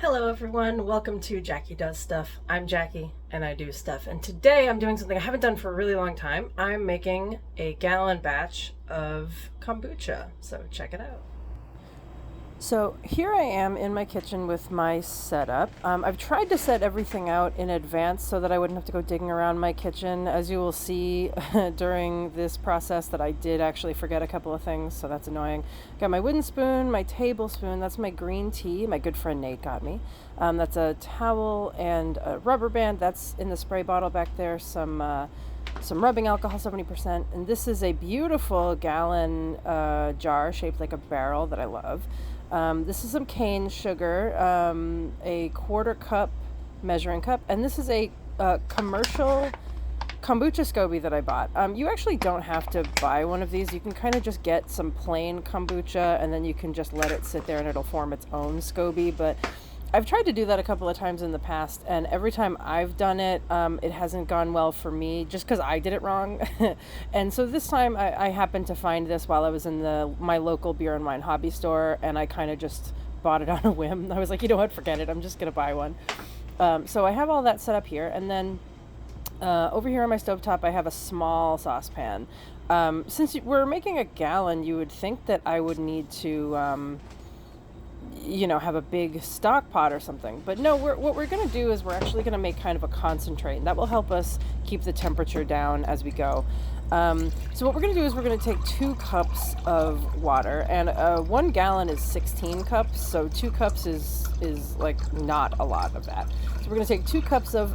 Hello everyone, welcome to Jackie Does Stuff. I'm Jackie and I do stuff, and today I'm doing something I haven't done for a really long time. I'm making a gallon batch of kombucha, so check it out. So here I am in my kitchen with my setup. I've tried to set everything out in advance so that I wouldn't have to go digging around my kitchen. As you will see during this process that I did actually forget a couple of things, so that's annoying. Got my wooden spoon, my tablespoon, that's my green tea, my good friend Nate got me. That's a towel and a rubber band, that's in the spray bottle back there, some rubbing alcohol, 70%, and this is a beautiful gallon jar shaped like a barrel that I love. This is some cane sugar, a quarter cup measuring cup, and this is a commercial kombucha scoby that I bought. You actually don't have to buy one of these. You can kind of just get some plain kombucha and then you can just let it sit there and it'll form its own scoby, but I've tried to do that a couple of times in the past, and every time I've done it, it hasn't gone well for me just because I did it wrong. And so this time I happened to find this while I was in my local beer and wine hobby store, and I kind of just bought it on a whim. I was like, you know what, forget it. I'm just going to buy one. So I have all that set up here, and then over here on my stovetop I have a small saucepan. Since we're making a gallon, you would think that I would need to have a big stock pot or something. But no, what we're going to do is we're actually going to make kind of a concentrate, and that will help us keep the temperature down as we go. So what we're going to do is we're going to take 2 cups of water, and 1 gallon is 16 cups, so 2 cups is like not a lot of that. So we're going to take 2 cups of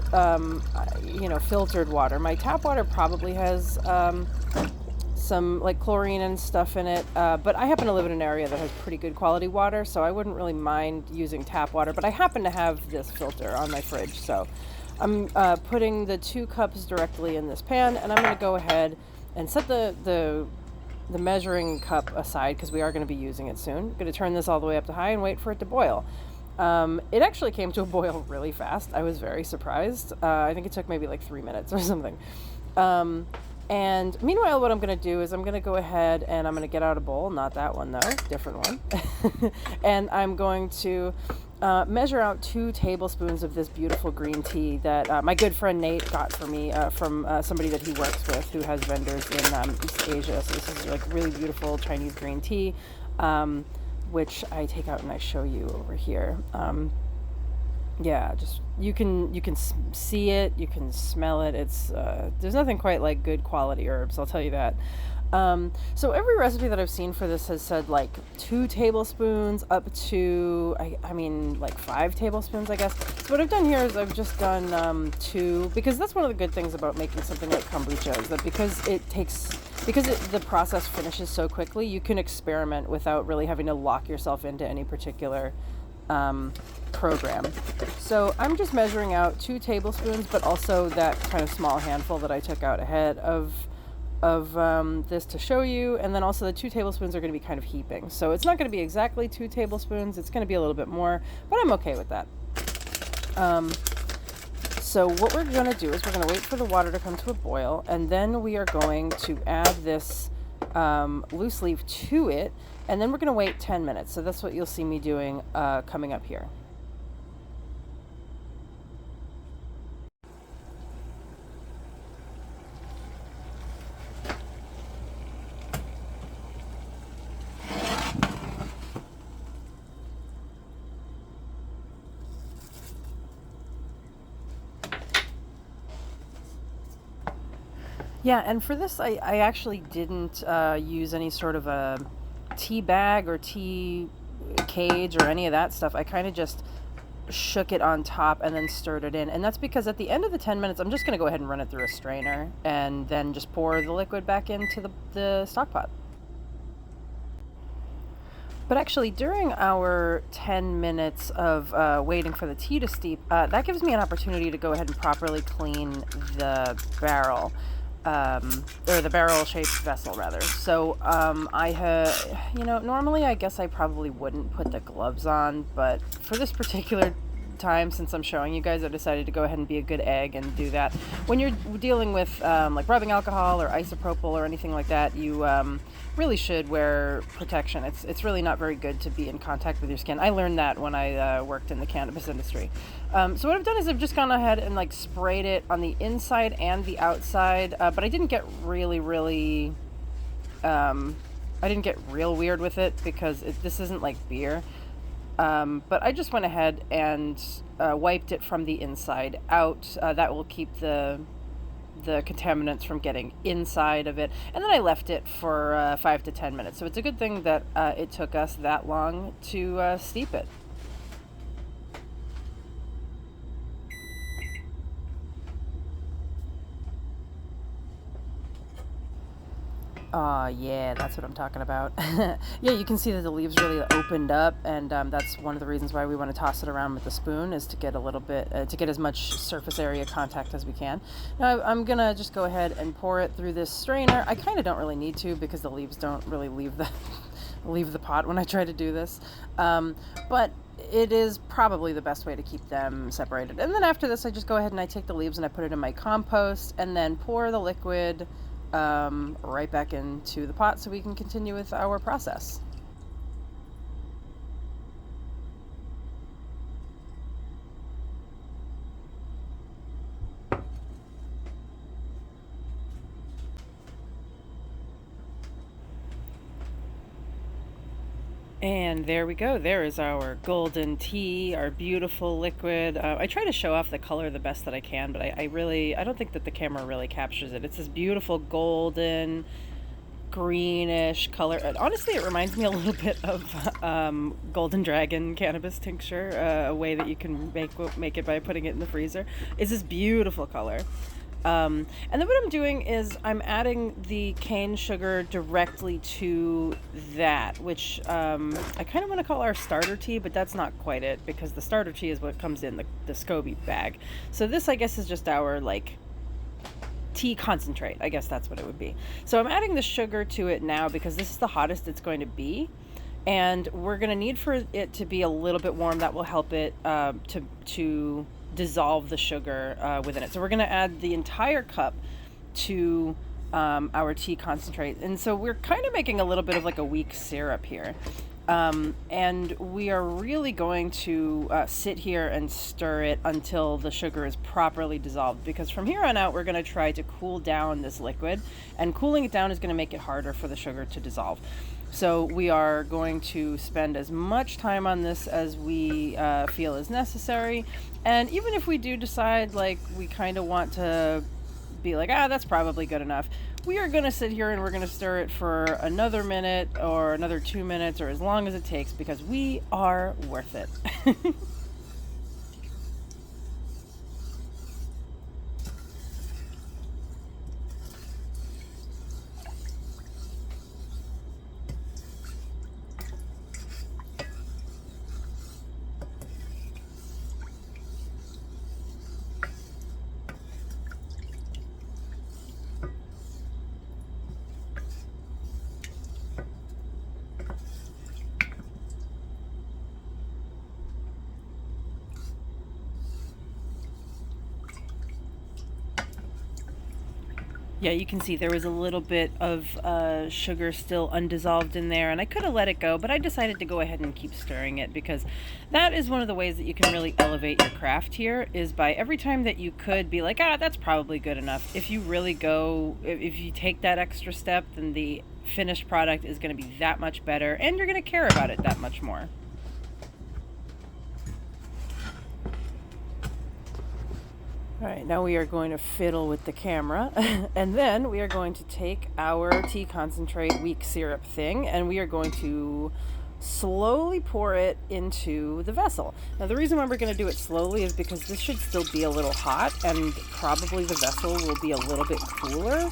filtered water. My tap water probably has some like chlorine and stuff in it, but I happen to live in an area that has pretty good quality water, so I wouldn't really mind using tap water, but I happen to have this filter on my fridge, so I'm putting the 2 cups directly in this pan, and I'm going to go ahead and set the measuring cup aside because we are going to be using it soon. I'm going to turn this all the way up to high and wait for it to boil. It actually came to a boil really fast. I was very surprised. I think it took maybe like 3 minutes or something. And meanwhile, what I'm going to do is I'm going to go ahead and I'm going to get out a bowl, not that one though, different one. And I'm going to measure out 2 tablespoons of this beautiful green tea that my good friend Nate got for me from somebody that he works with who has vendors in East Asia. So this is like really beautiful Chinese green tea, which I take out and I show you over here. Just you can see it, you can smell it. It's there's nothing quite like good quality herbs, I'll tell you that. So every recipe that I've seen for this has said like 2 tablespoons up to I mean like 5 tablespoons, I guess. So what I've done here is I've just done 2, because that's one of the good things about making something like kombucha, is that because the process finishes so quickly, you can experiment without really having to lock yourself into any particular program. So I'm just measuring out 2 tablespoons, but also that kind of small handful that I took out ahead of this to show you, and then also the 2 tablespoons are going to be kind of heaping. So it's not going to be exactly 2 tablespoons, it's going to be a little bit more, but I'm okay with that. So what we're going to do is we're going to wait for the water to come to a boil, and then we are going to add this loose leaf to it, and then we're going to wait 10 minutes. So that's what you'll see me doing coming up here. Yeah, and for this I actually didn't use any sort of a tea bag or tea cage or any of that stuff. I kind of just shook it on top and then stirred it in, and that's because at the end of the 10 minutes I'm just going to go ahead and run it through a strainer and then just pour the liquid back into the stock pot. But actually, during our 10 minutes of waiting for the tea to steep, that gives me an opportunity to go ahead and properly clean the barrel. Or the barrel-shaped vessel, rather. So, normally I guess I probably wouldn't put the gloves on, but for this particular time since I'm showing you guys, I decided to go ahead and be a good egg and do that. When you're dealing with like rubbing alcohol or isopropyl or anything like that, you really should wear protection. It's really not very good to be in contact with your skin. I learned that when I worked in the cannabis industry. So what I've done is I've just gone ahead and like sprayed it on the inside and the outside, but I didn't get really I didn't get real weird with it because this isn't like beer. But I just went ahead and wiped it from the inside out. That will keep the contaminants from getting inside of it. And then I left it for 5 to 10 minutes. So it's a good thing that it took us that long to steep it. Yeah, that's what I'm talking about. Yeah, you can see that the leaves really opened up, and that's one of the reasons why we want to toss it around with the spoon, is to get a little bit, to get as much surface area contact as we can. Now I'm gonna just go ahead and pour it through this strainer. I kind of don't really need to because the leaves don't really leave the pot when I try to do this, but it is probably the best way to keep them separated. And then after this, I just go ahead and I take the leaves and I put it in my compost, and then pour the liquid right back into the pot so we can continue with our process. And there we go. There is our golden tea, our beautiful liquid. I try to show off the color the best that I can, but I don't think that the camera really captures it. It's this beautiful golden, greenish color. Honestly, it reminds me a little bit of Golden Dragon cannabis tincture, a way that you can make it by putting it in the freezer. It's this beautiful color. And then what I'm doing is I'm adding the cane sugar directly to that, which I kind of want to call our starter tea, but that's not quite it, because the starter tea is what comes in the scoby bag. So this, I guess, is just our like tea concentrate. I guess that's what it would be. So I'm adding the sugar to it now because this is the hottest it's going to be, and we're going to need for it to be a little bit warm. That will help it to dissolve the sugar within it. So we're going to add the entire cup to our tea concentrate, and so we're kind of making a little bit of like a weak syrup here, and we are really going to sit here and stir it until the sugar is properly dissolved, because from here on out we're going to try to cool down this liquid, and cooling it down is going to make it harder for the sugar to dissolve. So we are going to spend as much time on this as we feel is necessary. And even if we do decide like we kind of want to be like, that's probably good enough, we are going to sit here and we're going to stir it for another minute or another 2 minutes, or as long as it takes, because we are worth it. Yeah, you can see there was a little bit of sugar still undissolved in there, and I could have let it go, but I decided to go ahead and keep stirring it, because that is one of the ways that you can really elevate your craft here, is by every time that you could be like, that's probably good enough. If you really if you take that extra step, then the finished product is going to be that much better, and you're going to care about it that much more. All right, now we are going to fiddle with the camera, and then we are going to take our tea concentrate weak syrup thing, and we are going to slowly pour it into the vessel. Now the reason why we're going to do it slowly is because this should still be a little hot, and probably the vessel will be a little bit cooler.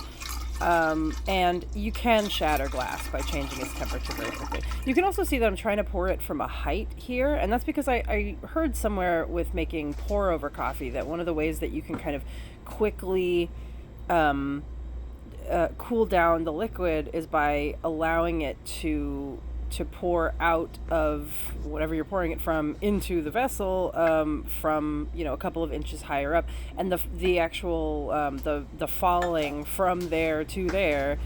And you can shatter glass by changing its temperature very quickly. You can also see that I'm trying to pour it from a height here, and that's because I heard somewhere with making pour over coffee that one of the ways that you can kind of quickly cool down the liquid is by allowing it to to pour out of whatever you're pouring it from into the vessel from, you know, a couple of inches higher up, and the actual the falling from there to there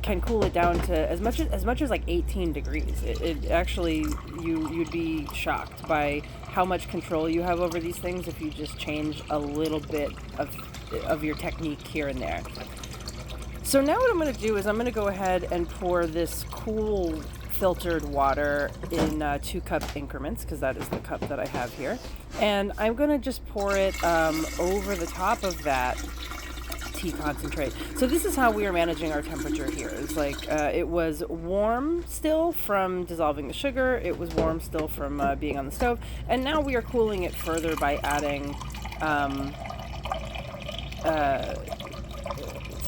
can cool it down to as much as like 18 degrees. It actually, you'd be shocked by how much control you have over these things if you just change a little bit of your technique here and there. So now what I'm going to do is I'm going to go ahead and pour this cool filtered water in 2-cup increments, because that is the cup that I have here. And I'm going to just pour it over the top of that tea concentrate. So this is how we are managing our temperature here. It's like it was warm still from dissolving the sugar. It was warm still from being on the stove. And now we are cooling it further by adding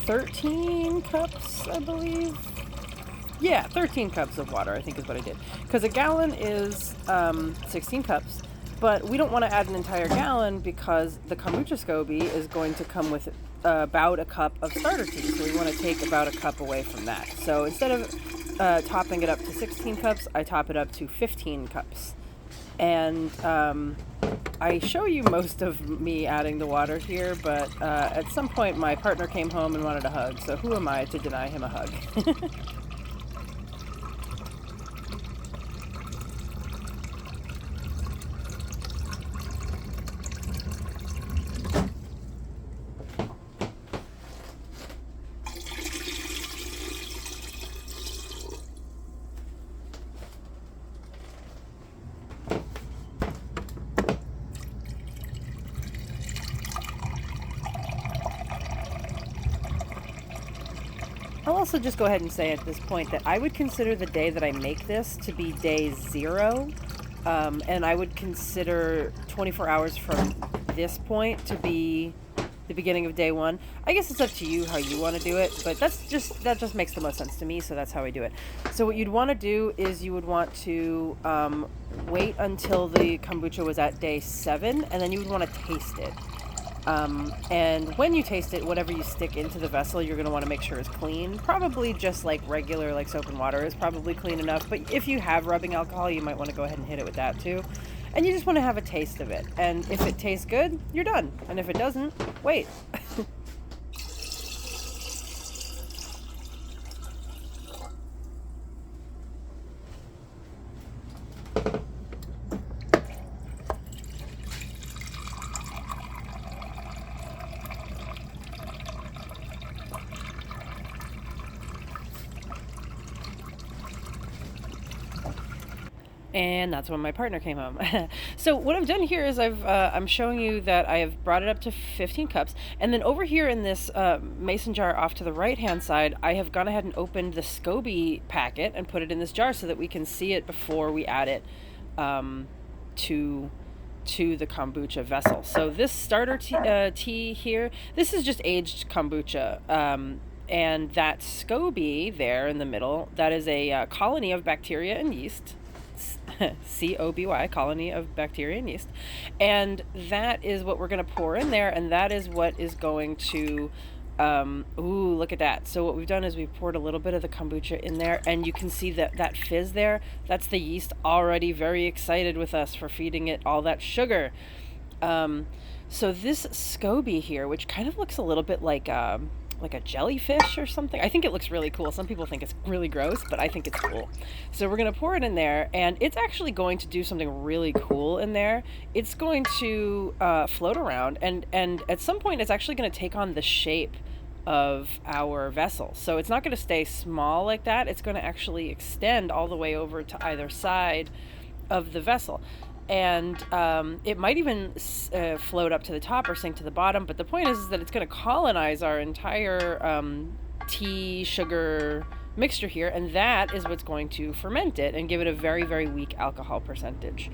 13 cups, I believe. Yeah, 13 cups of water, I think is what I did. Because a gallon is 16 cups, but we don't want to add an entire gallon because the kombucha scoby is going to come with about a cup of starter tea. So we want to take about a cup away from that. So instead of topping it up to 16 cups, I top it up to 15 cups. And I show you most of me adding the water here, but at some point my partner came home and wanted a hug, so who am I to deny him a hug? I'll also just go ahead and say at this point that I would consider the day that I make this to be day 0, and I would consider 24 hours from this point to be the beginning of day 1. I guess it's up to you how you want to do it, but that just makes the most sense to me, so that's how I do it. So what you'd want to do is you would want to wait until the kombucha was at day 7, and then you would want to taste it. And when you taste it, whatever you stick into the vessel, you're going to want to make sure is clean. Probably just like regular, like soap and water is probably clean enough. But if you have rubbing alcohol, you might want to go ahead and hit it with that too. And you just want to have a taste of it. And if it tastes good, you're done. And if it doesn't, wait. And that's when my partner came home. So what I've done here is I'm showing you that I have brought it up to 15 cups. And then over here in this mason jar off to the right-hand side, I have gone ahead and opened the scoby packet and put it in this jar so that we can see it before we add it to the kombucha vessel. So this starter tea here, this is just aged kombucha. And that scoby there in the middle, that is a colony of bacteria and yeast. C-O-B-Y, colony of bacteria and yeast. And that is what we're going to pour in there, and that is what is going to, ooh, look at that. So what we've done is we've poured a little bit of the kombucha in there, and you can see that fizz there. That's the yeast already very excited with us for feeding it all that sugar. So this scoby here, which kind of looks a little bit like a jellyfish or something. I think it looks really cool. Some people think it's really gross, but I think it's cool. So we're going to pour it in there, and it's actually going to do something really cool in there. It's going to float around, and at some point it's actually going to take on the shape of our vessel. So it's not going to stay small like that. It's going to actually extend all the way over to either side of the vessel. And it might even float up to the top or sink to the bottom. But the point is that it's going to colonize our entire tea, sugar mixture here. And that is what's going to ferment it and give it a very, very weak alcohol percentage.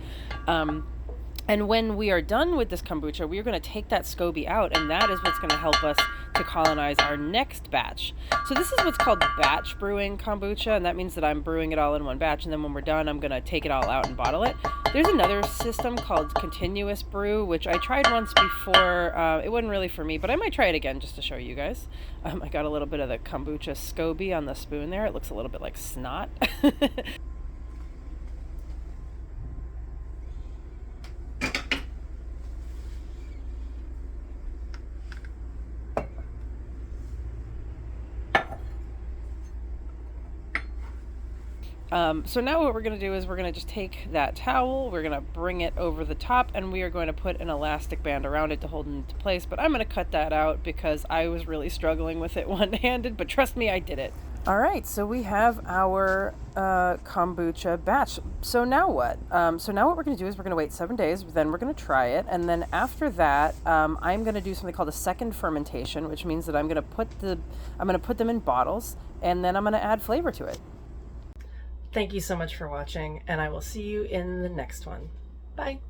And when we are done with this kombucha, we are going to take that scoby out, and that is what's going to help us to colonize our next batch. So this is what's called batch brewing kombucha, and that means that I'm brewing it all in one batch, and then when we're done, I'm going to take it all out and bottle it. There's another system called continuous brew, which I tried once before. It wasn't really for me, but I might try it again just to show you guys. I got a little bit of the kombucha scoby on the spoon there. It looks a little bit like snot. So now what we're going to do is we're going to just take that towel, we're going to bring it over the top, and we are going to put an elastic band around it to hold it into place. But I'm going to cut that out because I was really struggling with it one-handed, but trust me, I did it. All right, so we have our kombucha batch. So now what? So now what we're going to do is we're going to wait 7 days, then we're going to try it, and then after that, I'm going to do something called a second fermentation, which means that I'm going to put them in bottles, and then I'm going to add flavor to it. Thank you so much for watching, and I will see you in the next one. Bye.